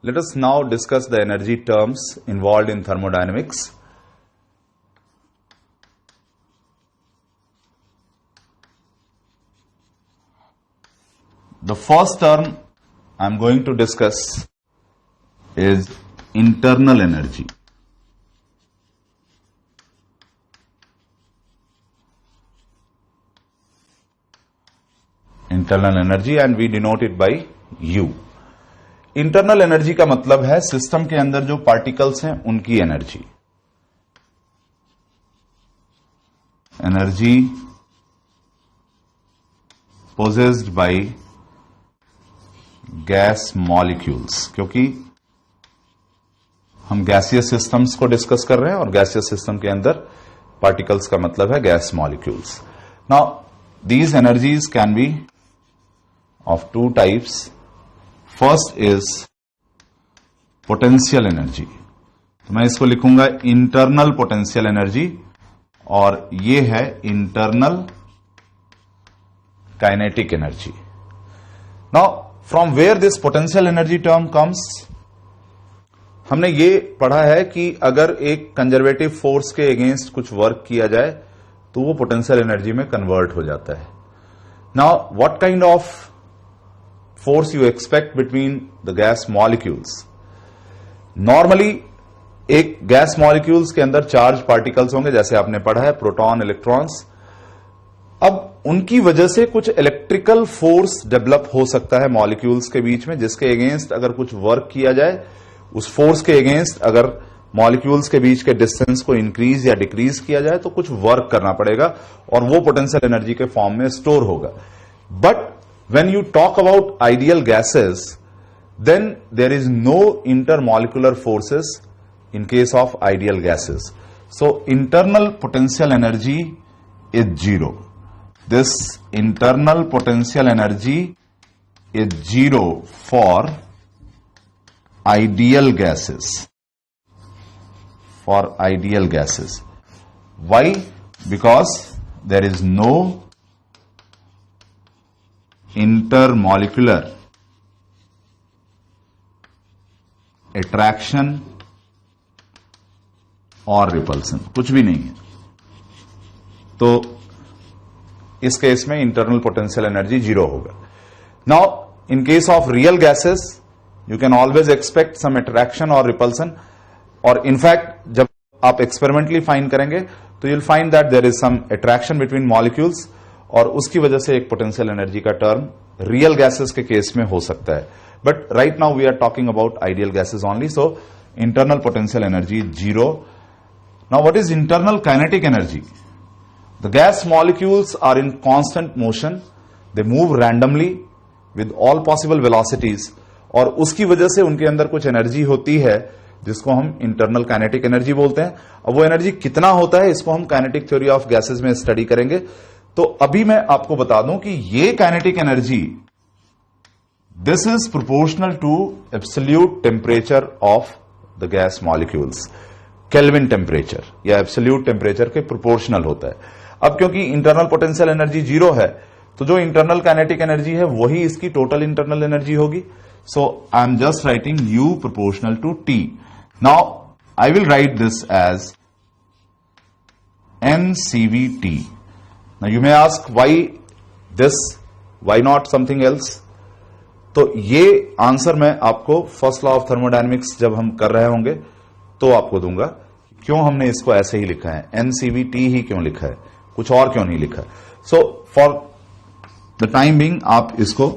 Let us now discuss the energy terms involved in thermodynamics. The first term I am going to discuss is internal energy. Internal energy, and we denote it by U. Internal energy का मतलब है system के अंदर जो particles हैं उनकी energy. Energy possessed by gas molecules, क्योंकि हम गैसियस सिस्टम्स को डिस्कस कर रहे हैं और गैसियस सिस्टम के अंदर पार्टिकल्स का मतलब है gas molecules. Now these energies can be of two types. First is potential energy, तो मैं इसको लिखूंगा इंटरनल पोटेंशियल एनर्जी, और ये है internal kinetic energy. Now from where this potential energy term comes, हमने ये पढ़ा है कि अगर एक कंजर्वेटिव फोर्स के अगेंस्ट कुछ वर्क किया जाए तो वो पोटेंशियल एनर्जी में कन्वर्ट हो जाता है. Now what kind of force you expect between the gas molecules? Normally एक गैस मॉलिक्यूल्स के अंदर चार्ज पार्टिकल्स होंगे, जैसे आपने पढ़ा है प्रोटॉन, इलेक्ट्रॉन्स. अब उनकी वजह से कुछ इलेक्ट्रिकल फोर्स डेवलप हो सकता है मॉलिक्यूल्स के बीच में, जिसके अगेंस्ट अगर कुछ वर्क किया जाए, उस फोर्स के अगेंस्ट अगर मॉलिक्यूल्स के बीच के डिस्टेंस को इंक्रीज या डिक्रीज किया जाए तो कुछ वर्क करना पड़ेगा और वो पोटेंशियल एनर्जी के फॉर्म में स्टोर होगा. But when you talk about ideal gases, then there is no intermolecular forces in case of ideal gases. So internal potential energy is zero. This internal potential energy is zero for ideal gases. For ideal gases. Why? Because there is no intermolecular attraction और repulsion, कुछ भी नहीं है. तो इस case में internal potential energy zero होगा. Now in case of real gases you can always expect some attraction और रिपल्सन, और इनफैक्ट जब आप एक्सपेरिमेंटली फाइंड करेंगे तो you'll find that there is some attraction between molecules, और उसकी वजह से एक पोटेंशियल एनर्जी का टर्म रियल गैसेस के केस में हो सकता है. But right now we are talking about ideal gases only. So internal potential energy zero. Now what is internal kinetic energy? The gas molecules are in constant motion, they move randomly with all possible velocities, और उसकी वजह से उनके अंदर कुछ energy होती है जिसको हम इंटरनल काइनेटिक एनर्जी बोलते हैं. अब वो एनर्जी कितना होता है इसको हम काइनेटिक थ्योरी ऑफ गैसेस में स्टडी करेंगे. तो अभी मैं आपको बता दूं कि ये kinetic energy, this is proportional to absolute temperature of the gas molecules. Kelvin temperature या एब्सोल्यूट टेम्परेचर के प्रोपोर्शनल होता है. अब क्योंकि इंटरनल पोटेंशियल एनर्जी जीरो है, तो जो इंटरनल काइनेटिक एनर्जी है वही इसकी टोटल इंटरनल एनर्जी होगी. So I am just writing U proportional to T. Now I will write this as NCVT. Now you may ask why this, why not something else? तो ये answer मैं आपको first law of thermodynamics जब हम कर रहे होंगे तो आपको दूंगा. क्यों हमने इसको ऐसे ही लिखा है, NCVT ही क्यों लिखा है, कुछ और क्यों नहीं लिखा है. So for the time being आप इसको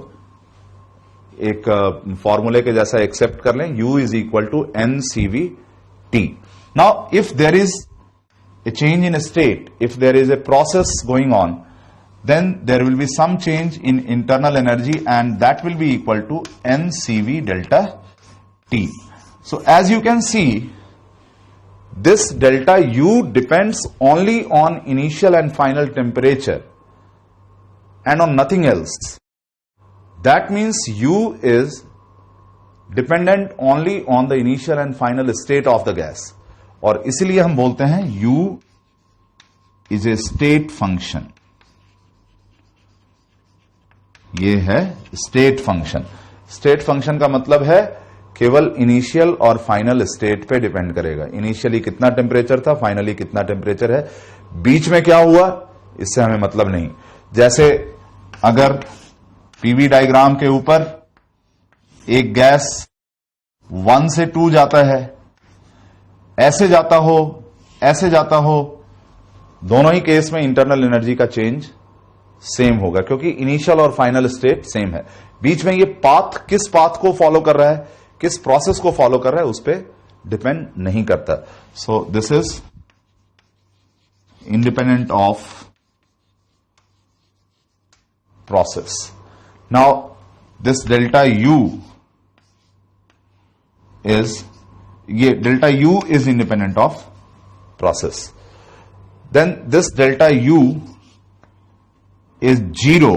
एक फॉर्मूले के जैसा एक्सेप्ट कर लें. U is equal to NCVT. Now if there is a change in a state, if there is a process going on, then there will be some change in internal energy, and that will be equal to NCV delta T. So as you can see, this delta U depends only on initial and final temperature and on nothing else. That means U is dependent only on the initial and final state of the gas. और इसीलिए हम बोलते हैं U is a state function. ये है state function. State function का मतलब है केवल इनिशियल और फाइनल स्टेट पे डिपेंड करेगा। इनिशियली कितना टेम्परेचर था, फाइनली कितना टेम्परेचर है, बीच में क्या हुआ इससे हमें मतलब नहीं। जैसे अगर पीवी डायग्राम के ऊपर एक गैस 1 से 2 जाता है, ऐसे जाता हो, ऐसे जाता हो, दोनों ही केस में इंटरनल एनर्जी का चेंज सेम होगा, क्योंकि इनिशियल और फाइनल स्टेट सेम है। बीच में ये पाथ किस पाथ को फॉलो कर रहा है, किस प्रोसेस को फॉलो कर रहा है, उस पर डिपेंड नहीं करता। So this is independent of process. Now this delta U is, ये delta U is independent of process. Then this delta U is 0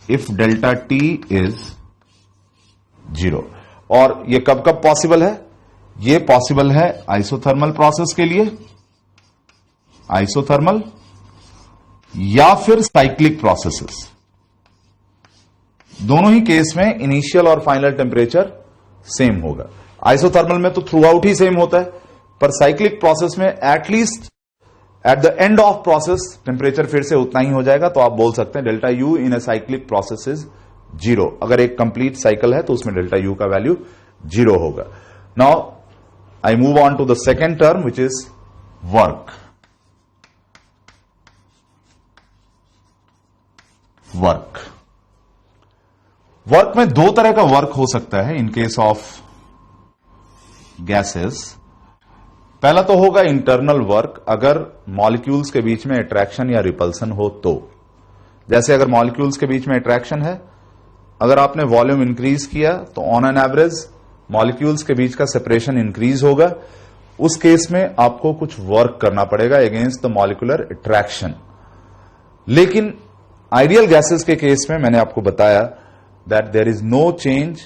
if delta t is 0। और ये कब कब पॉसिबल है? ये पॉसिबल है आइसोथर्मल प्रोसेस के लिए, आइसोथर्मल या फिर साइक्लिक प्रोसेसेस। दोनों ही केस में इनिशियल और फाइनल टेम्परेचर सेम होगा। आइसोथर्मल में तो थ्रू आउट ही सेम होता है, पर साइक्लिक प्रोसेस में at least at the end of process temperature फिर से उतना ही हो जाएगा। तो आप बोल सकते हैं delta you in a cyclic process is 0। अगर एक कंप्लीट साइकिल है तो उसमें डेल्टा यू का वैल्यू 0 होगा। Now I move on to the second term which is work. Work में दो तरह का वर्क हो सकता है इन केस ऑफ गैसेस। पहला तो होगा इंटरनल वर्क, अगर मॉलिक्यूल्स के बीच में अट्रैक्शन या रिपल्सन हो तो। जैसे अगर मॉलिक्यूल्स के बीच में अट्रैक्शन है, अगर आपने वॉल्यूम इंक्रीज किया तो ऑन एन एवरेज मॉलिक्यूल्स के बीच का सेपरेशन इंक्रीज होगा। उस केस में आपको कुछ वर्क करना पड़ेगा अगेंस्ट द मॉलिक्यूलर अट्रैक्शन। लेकिन आइडियल गैसेस के केस में मैंने आपको बताया that there is no change,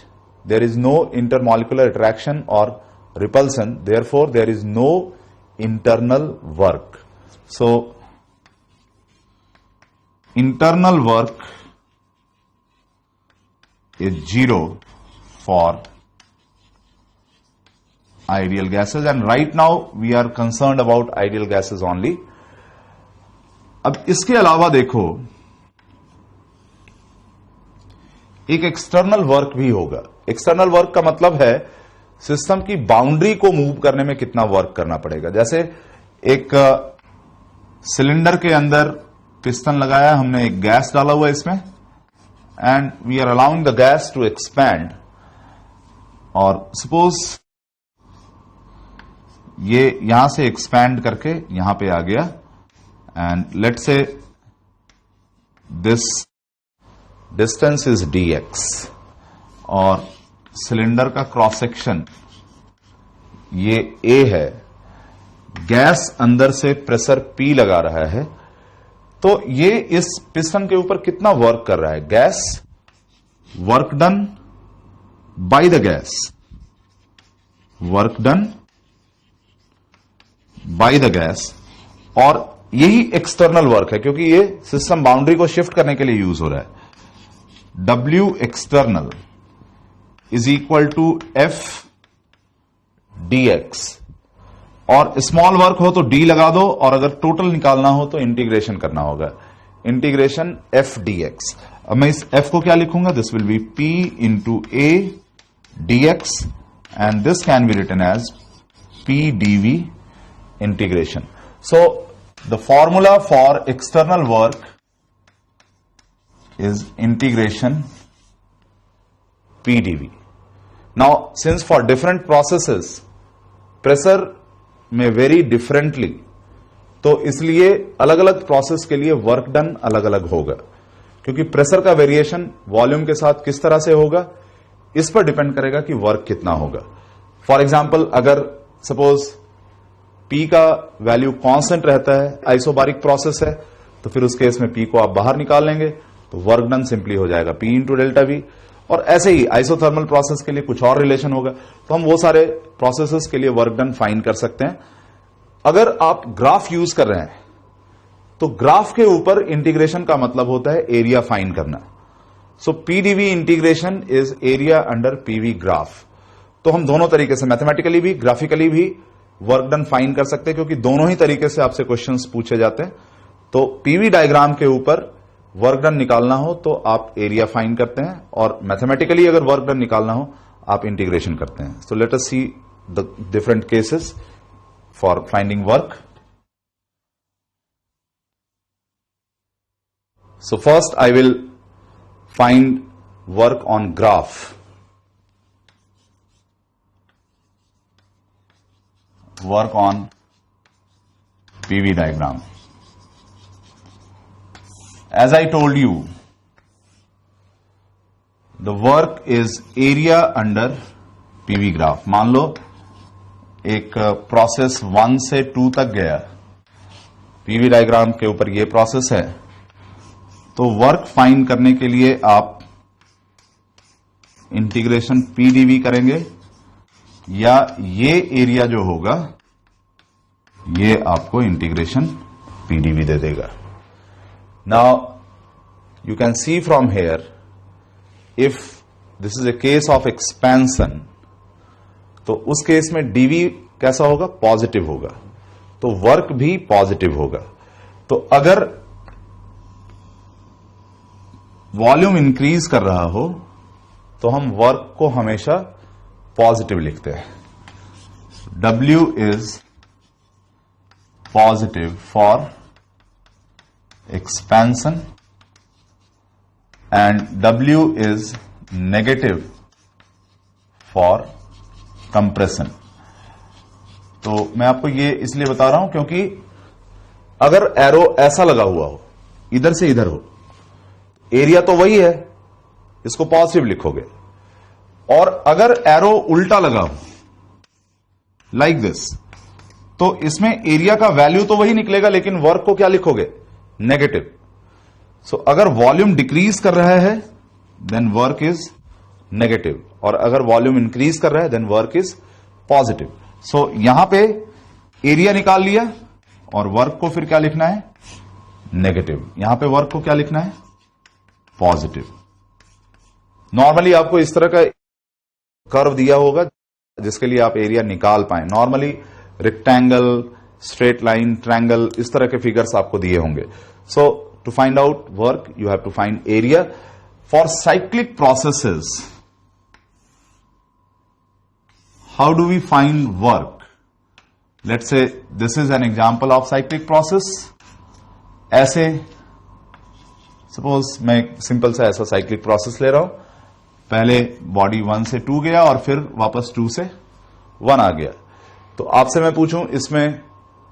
there is no intermolecular attraction और repulsion, therefore there is no internal work. So internal work is 0 for ideal gases, and right now we are concerned about ideal gases only. अब इसके अलावा देखो एक external work भी होगा। External work का मतलब है सिस्टम की बाउंड्री को मूव करने में कितना वर्क करना पड़ेगा। जैसे एक सिलेंडर के अंदर पिस्टन लगाया हमने, एक गैस डाला हुआ इसमें, and we are allowing the gas to expand. और सपोज ये यहां से एक्सपैंड करके यहां पे आ गया, and let's say this distance is dx, और सिलेंडर का क्रॉस सेक्शन ये A है, गैस अंदर से प्रेशर P लगा रहा है, तो ये इस पिस्टन के ऊपर कितना वर्क कर रहा है? Gas work done by the gas, work done by the gas. और यही एक्सटर्नल वर्क है, क्योंकि ये सिस्टम बाउंड्री को शिफ्ट करने के लिए यूज हो रहा है। W external is equal to F dx, और स्मॉल वर्क हो तो D लगा दो, और अगर टोटल निकालना हो तो इंटीग्रेशन करना होगा, इंटीग्रेशन F dx। अब मैं इस F को क्या लिखूंगा? This will be P into A dx, and this can be written as P dv integration. So the formula for external work is integration PdV. Now, since for different processes pressure may vary differently, तो इसलिए अलग अलग process के लिए work done अलग अलग होगा, क्योंकि प्रेशर का वेरिएशन वॉल्यूम के साथ किस तरह से होगा इस पर डिपेंड करेगा कि वर्क कितना होगा। फॉर एग्जाम्पल, अगर सपोज P का वैल्यू कांस्टेंट रहता है, आइसोबारिक प्रोसेस है, तो फिर उस केस में P को आप बाहर निकाल लेंगे तो वर्क डन सिंपली हो जाएगा P इंटू डेल्टा V। और ऐसे ही आइसोथर्मल प्रोसेस के लिए कुछ और रिलेशन होगा, तो हम वो सारे प्रोसेसेस के लिए वर्क डन फाइंड कर सकते हैं। अगर आप ग्राफ यूज कर रहे हैं तो ग्राफ के ऊपर इंटीग्रेशन का मतलब होता है एरिया फाइंड करना। So PDV integration is area under PV graph. तो हम दोनों तरीके से, मैथमेटिकली भी ग्राफिकली भी वर्क डन फाइंड कर सकते हैं, क्योंकि दोनों ही तरीके से आपसे क्वेश्चंस पूछे जाते हैं। तो पीवी डायग्राम के ऊपर वर्क डन निकालना हो तो आप एरिया फाइंड करते हैं, और मैथमेटिकली अगर वर्क डन निकालना हो आप इंटीग्रेशन करते हैं। So let us see the different cases for finding work. So first I will find work on graph. Work on PV diagram. As I told you, the work is area under PV graph. मान लो एक process 1 से 2 तक गया, PV diagram के ऊपर ये process है, तो वर्क फाइंड करने के लिए आप इंटीग्रेशन PdV करेंगे, या ये एरिया जो होगा ये आपको इंटीग्रेशन पीडीवी दे देगा। Now you can see from here, if this is a case of expansion, तो उस केस में डीवी कैसा होगा? पॉजिटिव होगा, तो वर्क भी पॉजिटिव होगा। तो अगर वॉल्यूम इंक्रीज कर रहा हो तो हम वर्क को हमेशा पॉजिटिव लिखते हैं। W is positive for expansion and W is negative for compression। तो मैं आपको ये इसलिए बता रहा हूं क्योंकि अगर एरो ऐसा लगा हुआ हो, इधर से इधर हो, एरिया तो वही है, इसको पॉजिटिव लिखोगे, और अगर एरो उल्टा लगा हो लाइक दिस, तो इसमें एरिया का वैल्यू तो वही निकलेगा, लेकिन वर्क को क्या लिखोगे? नेगेटिव। सो अगर वॉल्यूम डिक्रीज कर रहा है देन वर्क इज नेगेटिव, और अगर वॉल्यूम इंक्रीज कर रहा है देन वर्क इज पॉजिटिव। सो यहां पे एरिया निकाल लिया, और वर्क को फिर क्या लिखना है? नेगेटिव। यहां पे वर्क को क्या लिखना है? पॉजिटिव। नॉर्मली आपको इस तरह का कर्व दिया होगा जिसके लिए आप एरिया निकाल पाए। Normally rectangle, straight line, triangle, इस तरह के फिगर्स आपको दिए होंगे। So to find out work you have to find area. For cyclic processes, how do we find work? Let's say this is an example of cyclic process. ऐसे suppose मैं simple सा ऐसा साइक्लिक प्रोसेस ले रहा हूं, पहले body 1 से 2 गया और फिर वापस 2 से 1 आ गया। तो आपसे मैं पूछूं इसमें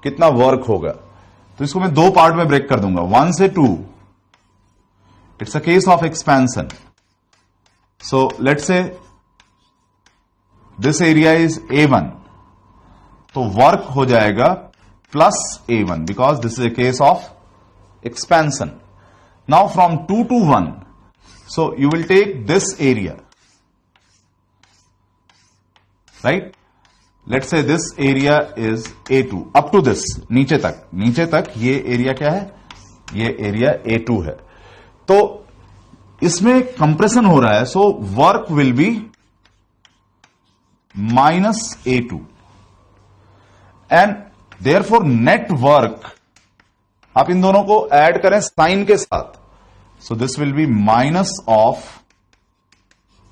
कितना वर्क होगा, तो इसको मैं 2 पार्ट में ब्रेक कर दूंगा। 1 से 2 it's a case of expansion. So let's say this area is A1, तो वर्क हो जाएगा plus A1 because this is a case of expansion. Now from 2 to 1, so you will take this area, right? Let's say this area is A2 up to this, नीचे तक ये area क्या है? ये area A2 है। तो इसमें compression हो रहा है, so work will be -A2 and therefore net work, आप इन दोनों को ऐड करें साइन के साथ, so this will be minus of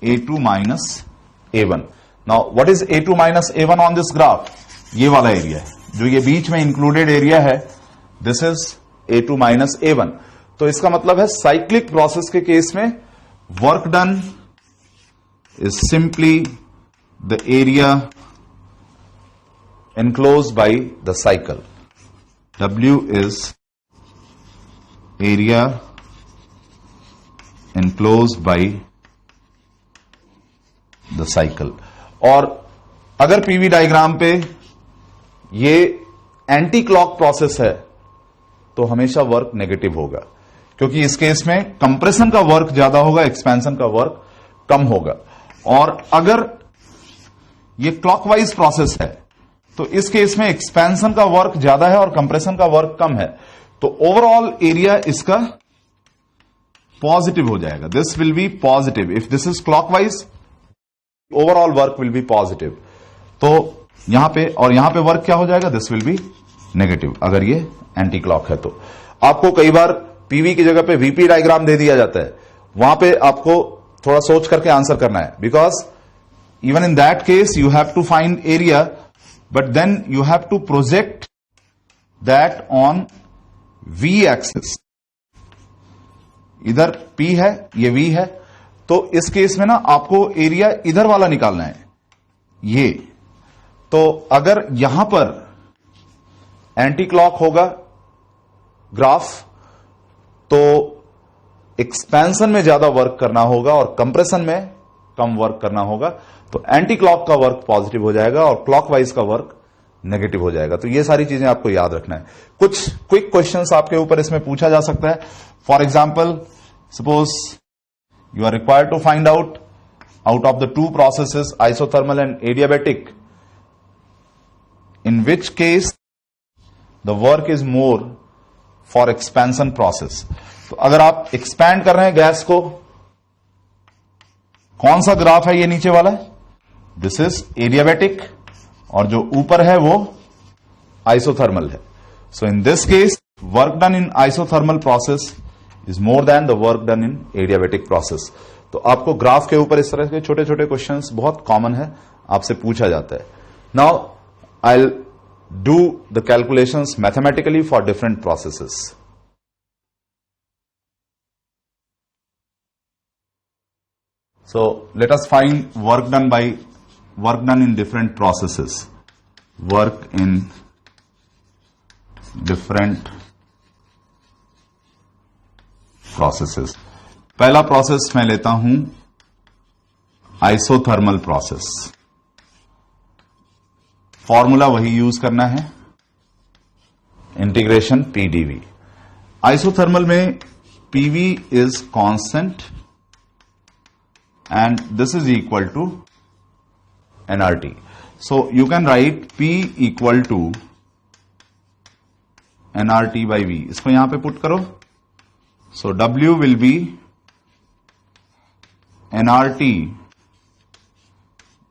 A2 minus A1. Now what is A2 minus A1 on this graph? ये वाला एरिया है जो ये बीच में इंक्लूडेड एरिया है, this is A2 minus A1। तो इसका मतलब है साइक्लिक प्रोसेस के केस में work done is simply the area enclosed by the cycle. W is area enclosed by the cycle। और अगर पीवी डायग्राम पे ये एंटी क्लॉक प्रोसेस है तो हमेशा वर्क नेगेटिव होगा, क्योंकि इस केस में कंप्रेशन का वर्क ज्यादा होगा, एक्सपेंशन का वर्क कम होगा। और अगर ये क्लॉकवाइज प्रोसेस है तो इस केस में एक्सपेंशन का वर्क ज्यादा है और कंप्रेशन का वर्क कम है, तो ओवरऑल एरिया इसका पॉजिटिव हो जाएगा, this will B positive. If this is clockwise, overall work will be positive. तो यहां पे और यहां पे वर्क क्या हो जाएगा, दिस विल बी नेगेटिव, अगर ये एंटी क्लॉक है तो। आपको कई बार पीवी की जगह पे वीपी डायग्राम दे दिया जाता है, वहां पे आपको थोड़ा सोच करके आंसर करना है, because even in that case you have to find area, but then you have to project that on V axis. इधर P है, ये V है, तो इस केस में ना आपको एरिया इधर वाला निकालना है, ये। तो अगर यहां पर एंटी क्लॉक होगा ग्राफ, तो एक्सपेंशन में ज्यादा वर्क करना होगा और कंप्रेशन में कम वर्क करना होगा। तो एंटी क्लॉक का वर्क पॉजिटिव हो जाएगा और क्लॉकवाइज का वर्क नेगेटिव हो जाएगा। तो ये सारी चीजें आपको याद रखना है। कुछ क्विक क्वेश्चंस आपके ऊपर इसमें पूछा जा सकता है। For example, suppose you are required to find out of the two processes isothermal and adiabatic, in which case the work is more for expansion process. तो अगर आप एक्सपैंड कर रहे हैं गैस को, कौन सा ग्राफ है ये नीचे वाला, दिस इज एडियाबैटिक, और जो ऊपर है वो आइसोथर्मल है। So in this case work done in isothermal process is more than the work done in adiabatic process. तो आपको ग्राफ के ऊपर इस तरह के छोटे छोटे क्वेश्चंस बहुत कॉमन है, आपसे पूछा जाता है। Now I will do the calculations mathematically for different processes. So let us find work done in different processes. Work in different processes. पहला प्रोसेस मैं लेता हूं आइसोथर्मल प्रोसेस। फॉर्मूला वही यूज करना है, इंटीग्रेशन पीडीवी। आइसोथर्मल में PV is constant and this is equal to nRT. So you can write P equal to nRT by V. इसको यहां पे पुट करो। So W will be nRT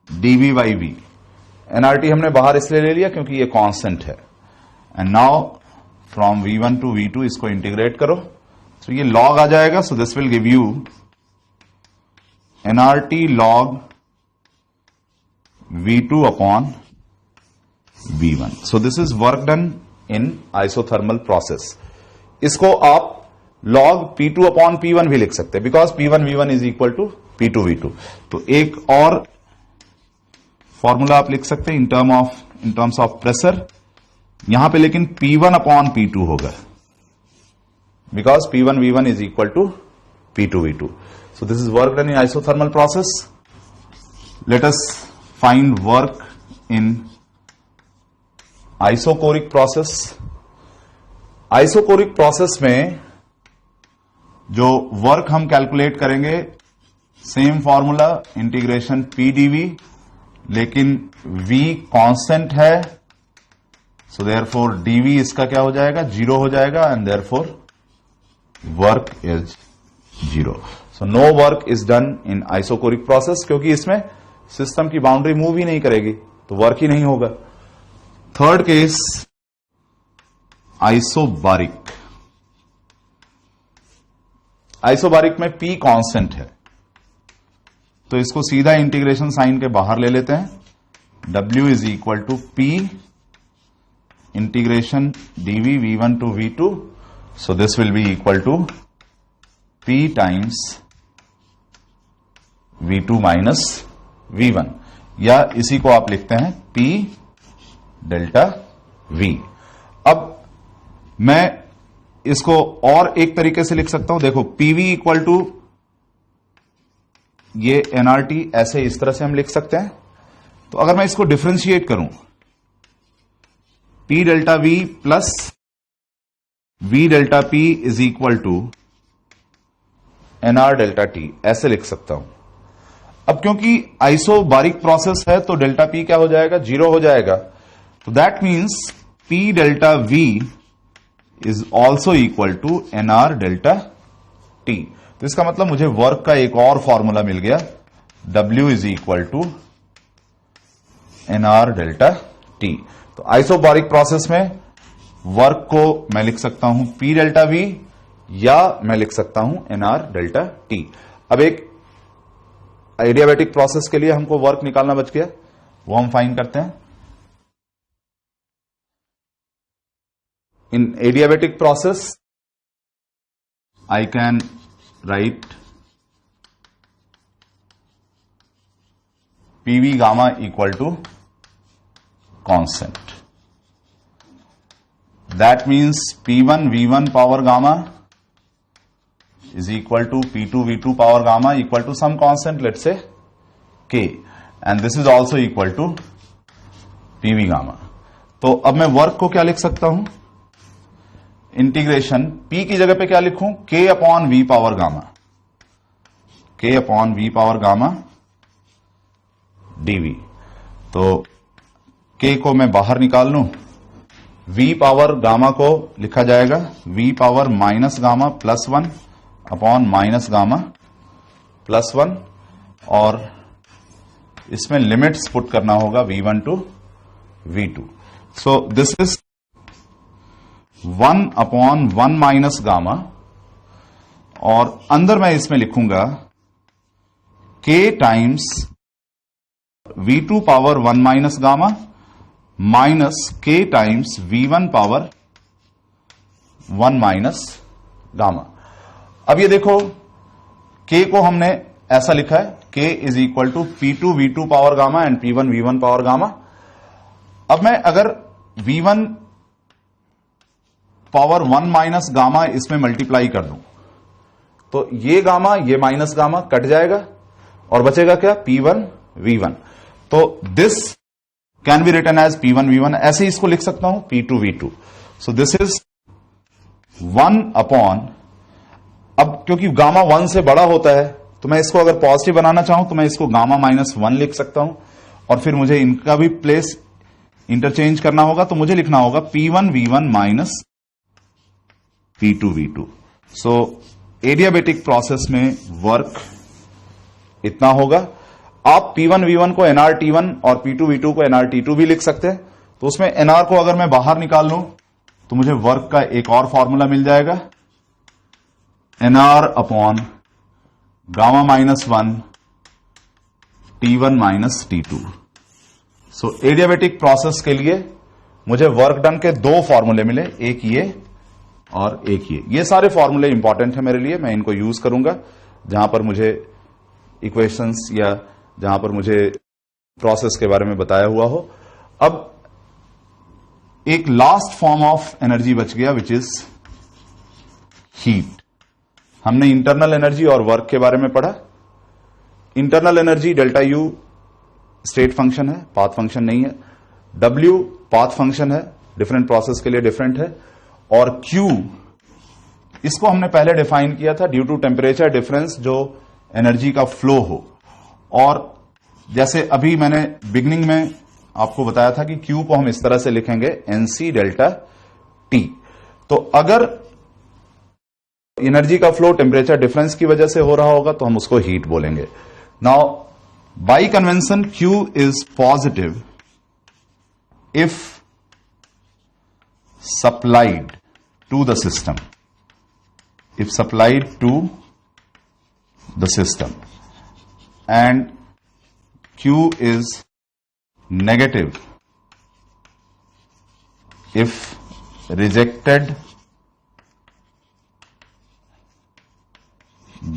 dV by V. nRT हमने बाहर इसलिए ले लिया क्योंकि ये कांस्टेंट है। And now from V1 to V2 इसको इंटीग्रेट करो, तो ये log आ जाएगा। So this will give you nRT log V2 upon V1. So this is work done in isothermal process. इसको आप log P2 upon P1 भी लिख सकते हैं, because P1 V1 is equal to P2 V2. तो एक और फॉर्मूला आप लिख सकते हैं इन टर्म्स ऑफ प्रेशर, यहां पे लेकिन P1 upon P2 होगा, because P1 V1 is equal to P2 V2. So this is work done in isothermal process. Let us find work in isochloric process. Isochloric process में जो work हम calculate करेंगे, same formula integration PDV, लेकिन V constant है, so therefore DV इसका क्या हो जाएगा, 0 हो जाएगा, and therefore work is 0. So no work is done in isochoric process, क्योंकि इसमें सिस्टम की बाउंड्री मूव ही नहीं करेगी, तो वर्क ही नहीं होगा. Third case isobaric. आइसोबारिक में P कांस्टेंट है, तो इसको सीधा इंटीग्रेशन साइन के बाहर ले लेते हैं. W is equal to P integration dV V1 to V2. So this will be equal to P times V2 minus V1, या इसी को आप लिखते हैं P डेल्टा V. अब मैं इसको और एक तरीके से लिख सकता हूं. देखो PV इक्वल टू ये nRT, ऐसे इस तरह से हम लिख सकते हैं. तो अगर मैं इसको डिफरेंशिएट करूं, P delta V plus V delta P is equal to NR delta T, ऐसे लिख सकता हूं. अब क्योंकि आइसोबारिक प्रोसेस है तो डेल्टा P क्या हो जाएगा, 0 हो जाएगा. तो that means P delta V is also equal to NR delta T. तो इसका मतलब मुझे वर्क का एक और फॉर्मूला मिल गया, W is equal to NR delta T। तो आइसोबारिक प्रोसेस में वर्क को मैं लिख सकता हूं P डेल्टा V या मैं लिख सकता हूं NR डेल्टा T। अब एक एडियाबैटिक प्रोसेस के लिए हमको वर्क निकालना बच गया, वो हम फाइंड करते हैं। In adiabatic process I can write PV gamma equal to constant. That means P1 V1 power gamma is equal to P2 V2 power gamma equal to some constant, let's say K, and this is also equal to PV gamma. तो अब मैं work को क्या लिख सकता हूं, integration P की जगह पे क्या लिखूं, K upon V power gamma, K upon V power gamma dV। तो K को मैं बाहर निकाल लूं, V पावर गामा को लिखा जाएगा V power minus gamma plus 1 upon minus gamma plus 1, और इसमें लिमिट्स पुट करना होगा V1 to V2। So this is 1 upon 1 minus gamma, और अंदर मैं इसमें लिखूंगा K times V2 power 1 minus gamma minus K times V1 power 1 minus gamma. अब ये देखो, K को हमने ऐसा लिखा है, K is equal to P2 V2 power gamma and P1 V1 power gamma. अब मैं अगर V1 पावर 1 माइनस गामा इसमें मल्टीप्लाई कर दूं, तो ये गामा ये माइनस गामा कट जाएगा और बचेगा क्या, P1 V1। तो this can be written as P1 V1, ऐसे ही इसको लिख सकता हूं P2 V2। So this is 1 upon, अब क्योंकि गामा 1 से बड़ा होता है तो मैं इसको अगर पॉजिटिव बनाना चाहूं तो मैं इसको गामा माइनस 1 लिख सकता हूं, और फिर मुझे इनका भी प्लेस इंटरचेंज करना होगा, तो मुझे लिखना होगा P1 V1 minus P2 V2। सो एडियाबैटिक प्रोसेस में वर्क इतना होगा। आप P1 V1 को NR T1 और P2 V2 को NR T2 भी लिख सकते हैं। तो उसमें NR को अगर मैं बाहर निकाल लूं तो मुझे वर्क का एक और फॉर्मूला मिल जाएगा, NR upon gamma minus 1 T1 minus T2। सो एडियाबैटिक प्रोसेस के लिए मुझे वर्क डन के दो फॉर्मूले मिले, एक ये और एक ये सारे फॉर्मूले इंपॉर्टेंट है मेरे लिए, मैं इनको यूज करूंगा जहां पर मुझे इक्वेशंस या जहां पर मुझे प्रोसेस के बारे में बताया हुआ हो। अब एक लास्ट फॉर्म ऑफ एनर्जी बच गया, विच इज हीट। हमने इंटरनल एनर्जी और वर्क के बारे में पढ़ा। Internal energy delta U state function है, पाथ फंक्शन नहीं है। W पाथ फंक्शन है, डिफरेंट प्रोसेस के लिए डिफरेंट है। और Q, इसको हमने पहले डिफाइन किया था, ड्यू टू टेम्परेचर डिफरेंस जो एनर्जी का फ्लो हो। और जैसे अभी मैंने बिगनिंग में आपको बताया था कि Q को हम इस तरह से लिखेंगे NC डेल्टा T। तो अगर एनर्जी का फ्लो टेम्परेचर डिफरेंस की वजह से हो रहा होगा तो हम उसको हीट बोलेंगे। Now by convention Q is positive if supplied to the system, if supplied to the system, and Q is negative if rejected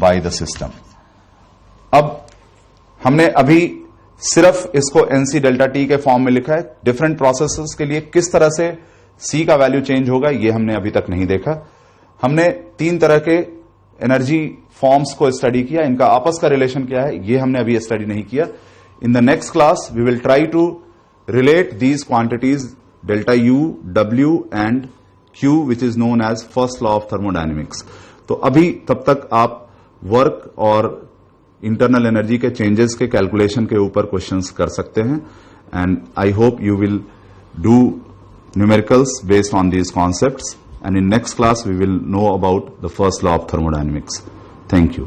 by the system। अब हमने अभी सिर्फ इसको NC डेल्टा T के फॉर्म में लिखा है। डिफरेंट प्रोसेसेस के लिए किस तरह से C का वैल्यू चेंज होगा ये हमने अभी तक नहीं देखा। हमने तीन तरह के एनर्जी फॉर्म्स को स्टडी किया, इनका आपस का रिलेशन क्या है ये हमने अभी स्टडी नहीं किया। In the next class we will try to relate these quantities delta U, W and Q which is known as first law of thermodynamics. तो अभी तब तक आप वर्क और इंटरनल एनर्जी के चेंजेस के कैलकुलेशन के ऊपर क्वेश्चंस कर सकते हैं, and I hope you will do numericals based on these concepts, and in next class we will know about the first law of thermodynamics. Thank you.